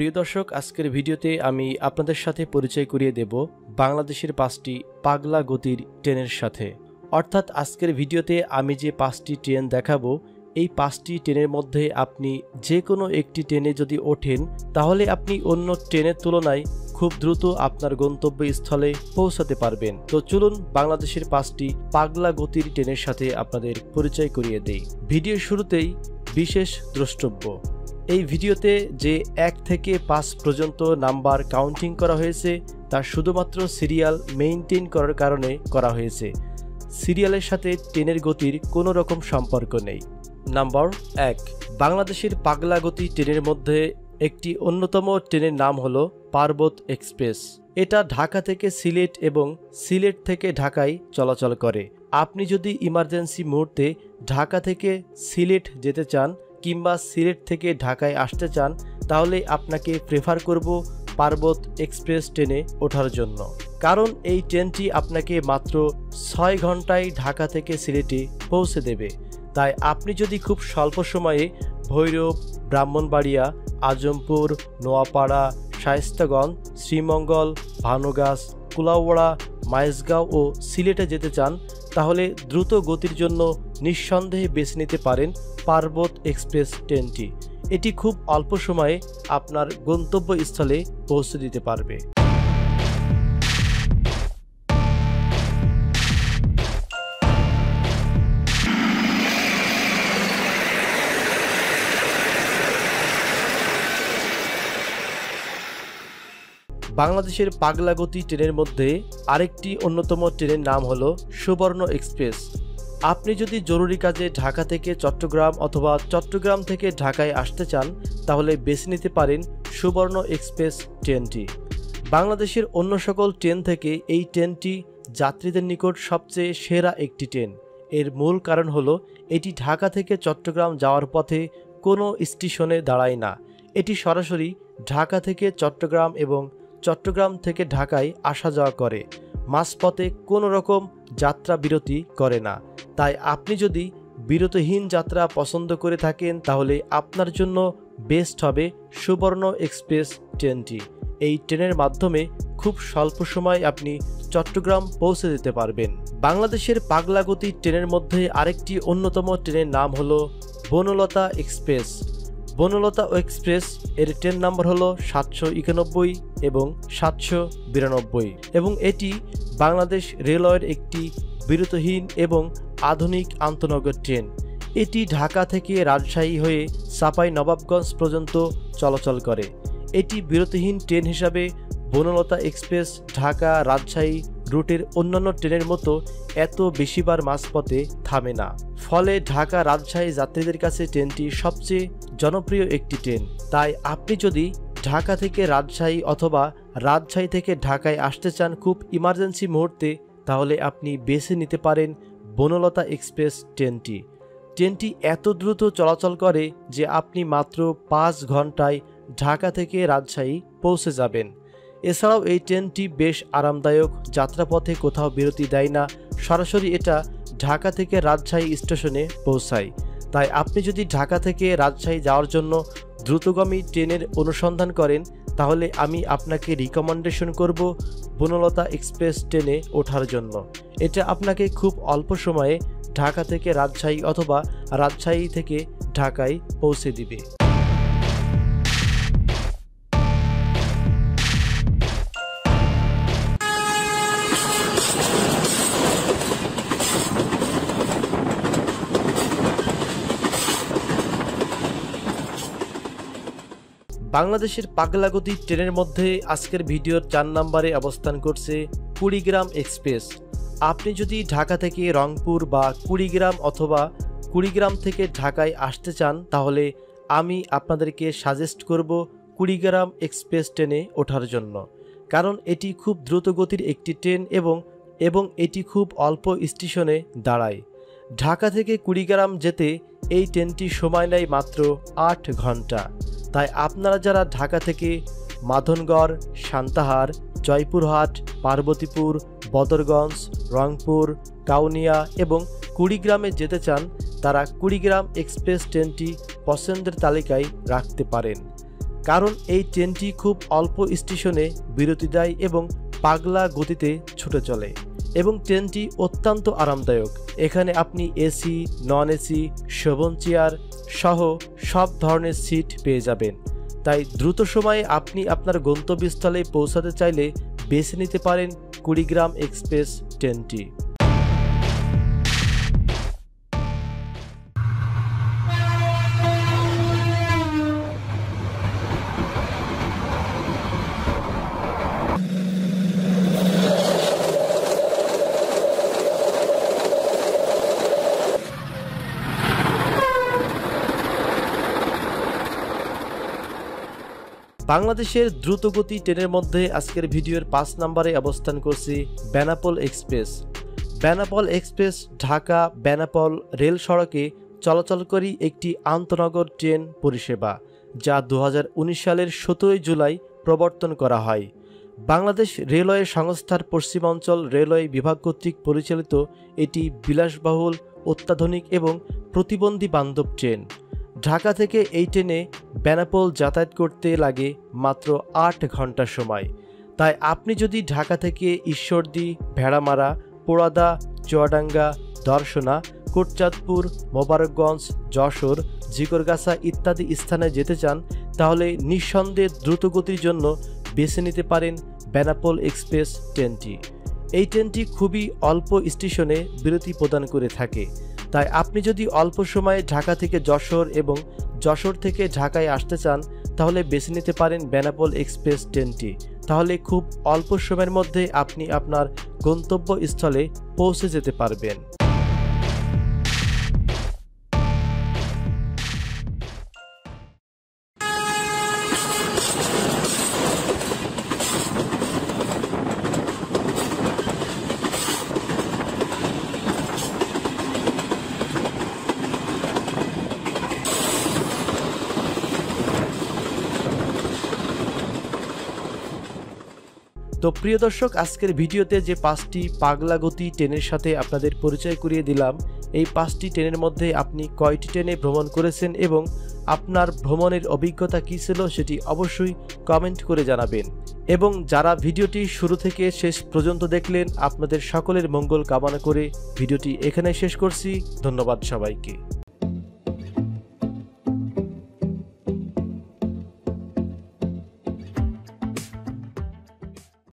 প্রিয় দর্শক, আজকের ভিডিওতে আমি আপনাদের সাথে পরিচয় করিয়ে দেব বাংলাদেশের 5টি পাগলা গতির ট্রেনের সাথে। অর্থাৎ আজকের ভিডিওতে আমি যে 5টি ট্রেন দেখাবো, এই 5টি ট্রেনের মধ্যে আপনি যে কোনো একটি ট্রেনে যদি ওঠেন তাহলে আপনি অন্য ট্রেনের তুলনায় খুব দ্রুত আপনার গন্তব্যস্থলে পৌঁছাতে পারবেন। তো চলুন বাংলাদেশের 5টি পাগলা গতির ট্রেনের সাথে আপনাদের পরিচয় করিয়ে দেই। ভিডিওর শুরুতেই বিশেষ দ্রষ্টব্য, এই ভিডিওতে যে 1 থেকে 5 পর্যন্ত নাম্বার কাউন্টিং করা হয়েছে তা শুধুমাত্র সিরিয়াল মেইনটেইন করার কারণে করা হয়েছে। সিরিয়ালের সাথে ট্রেনের গতির কোনো রকম সম্পর্ক নেই। নাম্বার 1, বাংলাদেশের পাগলা গতি ট্রেনের মধ্যে একটি অন্যতম ট্রেনের নাম হলো পার্বত এক্সপ্রেস। এটা ঢাকা থেকে সিলেট এবং সিলেট থেকে ঢাকায় চলাচল করে। আপনি যদি ইমার্জেন্সি মুহূর্তে ঢাকা থেকে সিলেট যেতে চান কিংবা সিলেট থেকে ঢাকায় আসতে চান তাহলে আপনাকে প্রেফার করব পার্বত এক্সপ্রেস ট্রেনে ওঠার জন্য, কারণ এই ট্রেনটি আপনাকে মাত্র 6 ঘন্টায় ঢাকা থেকে সিলেটে পৌঁছে দেবে। তাই আপনি যদি খুব স্বল্প সময়ে ভৈরব, ব্রাহ্মণবাড়িয়া, আজমপুর, নোয়াপাড়া, শায়েস্তাগঞ্জ, শ্রীমঙ্গল, ভানুগাছ, কুলাউড়া, মাইজগাঁও ও সিলেটে যেতে চান তাহলে দ্রুত গতির জন্য নিঃসন্দেহে বেছে নিতে পারেন পার্বত এক্সপ্রেস ট্রেনটি। এটি খুব অল্প সময়ে আপনার গন্তব্যস্থলে পৌঁছে দিতে পারবে। বাংলাদেশের পাগলা গতি ট্রেনের মধ্যে আরেকটি অন্যতম ট্রেনের নাম হলো সুবর্ণ এক্সপ্রেস। আপনি যদি জরুরি কাজে ঢাকা থেকে চট্টগ্রাম অথবা চট্টগ্রাম থেকে ঢাকায় আসতে চান তাহলে বেছে নিতে পারেন সুবর্ণ এক্সপ্রেস ট্রেনটি। বাংলাদেশের অন্য সকল ট্রেন থেকে এই ট্রেনটি যাত্রীদের নিকট সবচেয়ে সেরা একটি ট্রেন। এর মূল কারণ হলো এটি ঢাকা থেকে চট্টগ্রাম যাওয়ার পথে কোনো স্টেশনে দাঁড়ায় না। এটি সরাসরি ঢাকা থেকে চট্টগ্রাম এবং চট্টগ্রাম থেকে ঢাকায় আসা যাওয়া করে, মাঝপথে কোনো রকম যাত্রা বিরতি করে না। তাই আপনি যদি বিরতিহীন যাত্রা পছন্দ করে থাকেন তাহলে আপনার জন্য বেস্ট হবে সুবর্ণ এক্সপ্রেস ট্রেনটি। এই ট্রেনের মাধ্যমে খুব স্বল্প সময় আপনি চট্টগ্রাম পৌঁছে যেতে পারবেন। বাংলাদেশের পাগলা গতি ট্রেনের মধ্যে আরেকটি অন্যতম ট্রেনের নাম হলো বনলতা এক্সপ্রেস। বনলতা এক্সপ্রেস এর ট্রেন নাম্বার হলো 791 এবং 792 এবং এটি বাংলাদেশ রেলওয়ের একটি বিরতিহীন এবং আধুনিক আন্তনগর ট্রেন। এটি ঢাকা থেকে রাজশাহী হয়ে চাঁপাইনবাবগঞ্জ পর্যন্ত চলাচল করে। এটি বিরতিহীন ট্রেন হিসাবে বনলতা এক্সপ্রেস ঢাকা রাজশাহী রুটের অন্যান্য ট্রেনের মতো এত বেশিবার মাঝপথে থামে না। ফলে ঢাকা রাজশাহী যাত্রীদের কাছে ট্রেনটি সবচেয়ে জনপ্রিয় একটি ট্রেন। তাই আপনি যদি ঢাকা থেকে রাজশাহী অথবা রাজশাহী থেকে ঢাকায় আসতে চান খুব ইমার্জেন্সি মুহূর্তে তাহলে আপনি বেছে নিতে পারেন বনলতা এক্সপ্রেস ট্রেনটি। ট্রেনটি এত দ্রুত চলাচল করে যে আপনি মাত্র 5 ঘন্টায় ঢাকা থেকে রাজশাহী পৌঁছে যাবেন। এছাড়াও এই ট্রেনটি বেশ আরামদায়ক, যাত্রাপথে কোথাও বিরতি দেয় না, সরাসরি এটা ঢাকা থেকে রাজশাহী স্টেশনে পৌঁছায়। তাই আপনি যদি ঢাকা থেকে রাজশাহী যাওয়ার জন্য দ্রুতগামী ট্রেনের অনুসন্ধান করেন তাহলে আমি আপনাকে রিকমেন্ডেশন করব বনলতা এক্সপ্রেস ট্রেনে ওঠার জন্য। এটা আপনাকে খুব অল্প সময়ে ঢাকা থেকে রাজশাহী অথবা রাজশাহী থেকে ঢাকায় পৌঁছে দিবে। বাংলাদেশের পাগলা গতি ট্রেনের মধ্যে আজকের ভিডিওর 4 নম্বরে অবস্থান করছে কুড়িগ্রাম এক্সপ্রেস। আপনি যদি ঢাকা থেকে রংপুর বা কুড়িগ্রাম অথবা কুড়িগ্রাম থেকে ঢাকায় আসতে চান তাহলে আমি আপনাদেরকে সাজেস্ট করব কুড়িগ্রাম এক্সপ্রেস ট্রেনে ওঠার জন্য, কারণ এটি খুব দ্রুত গতির একটি ট্রেন এবং এটি খুব অল্প স্টেশনে দাঁড়ায়। ঢাকা থেকে কুড়িগ্রাম যেতে এই ট্রেনটি সময় নেয় মাত্র 8 ঘন্টা। তাই আপনারা যারা ঢাকা থেকে মাধনগড়, সান্তাহার, জয়পুরহাট, পার্বতীপুর, বদরগঞ্জ, রংপুর, কাউনিয়া এবং কুড়িগ্রামে যেতে চান তারা কুড়িগ্রাম এক্সপ্রেস ট্রেনটি পছন্দের তালিকায় রাখতে পারেন। কারণ এই ট্রেনটি খুব অল্প স্টেশনে বিরতি দেয় এবং পাগলা গতিতে ছুটে চলে এবং ট্রেনটি অত্যন্ত আরামদায়ক। এখানে আপনি এসি, নন এসি, শোভন চেয়ার সহ সব ধরনের সিট পেয়ে যাবেন। তাই দ্রুত সময়ে আপনি আপনার গন্তব্যস্থলে পৌঁছাতে চাইলে বেছে নিতে পারেন কুড়িগ্রাম এক্সপ্রেস ট্রেনটি। বাংলাদেশের দ্রুতগতি ট্রেনের মধ্যে আজকের ভিডিওর 5 নম্বরে অবস্থান করছি Benapole express. Benapole express Dhaka Benapole rail সড়কে চলাচলকারী একটি আন্তনগর ট্রেন পরিষেবা, যা 2019 সালের 17 জুলাই প্রবর্তন করা হয়। বাংলাদেশ রেলওয়ে সংস্থার পশ্চিমাঞ্চল রেলওয়ে বিভাগ কর্তৃক পরিচালিত এটি বিলাসবহুল, অত্যাধুনিক এবং প্রতিবন্ধী বান্ধব ট্রেন। ঢাকা থেকে এই ট্রেনে বেনাপোল যাতায়াত করতে লাগে মাত্র 8 ঘন্টা সময়। তাই আপনি যদি ঢাকা থেকে ঈশ্বরদী, ভেড়ামারা, পোড়াদা, চুয়াডাঙ্গা, দর্শনা, কোটচাঁদপুর, মোবারকগঞ্জ, যশোর, ঝিকরগাছা ইত্যাদি স্থানে যেতে চান, তাহলে নিঃসন্দেহে দ্রুতগতির জন্য বেছে নিতে পারেন বেনাপোল এক্সপ্রেস ট্রেনটি। এই ট্রেনটি খুবই অল্প স্টেশনে বিরতি প্রদান করে থাকে। তাই আপনি যদি অল্প সময়ে ঢাকা থেকে যশোর এবং যশোর থেকে ঢাকায় আসতে চান, তাহলে বেছে নিতে পারেন বেনাপোল এক্সপ্রেস ট্রেনটি। তাহলে খুব অল্প সময়ের মধ্যে আপনি আপনার গন্তব্যস্থলে পৌঁছে যেতে পারবেন। তো প্রিয় দর্শক, আজকের ভিডিওতে যে 5টি পাগলা গতি ট্রেনের সাথে আপনাদের পরিচয় করিয়ে দিলাম, এই 5টি ট্রেনের মধ্যে আপনি কয়টি ট্রেনে ভ্রমণ করেছেন এবং আপনার ভ্রমণের অভিজ্ঞতা কী ছিল সেটি অবশ্যই কমেন্ট করে জানাবেন। এবং যারা ভিডিওটি শুরু থেকে শেষ পর্যন্ত দেখলেন, আপনাদের সকলের মঙ্গল কামনা করে ভিডিওটি এখানে শেষ করছি। ধন্যবাদ সবাইকে।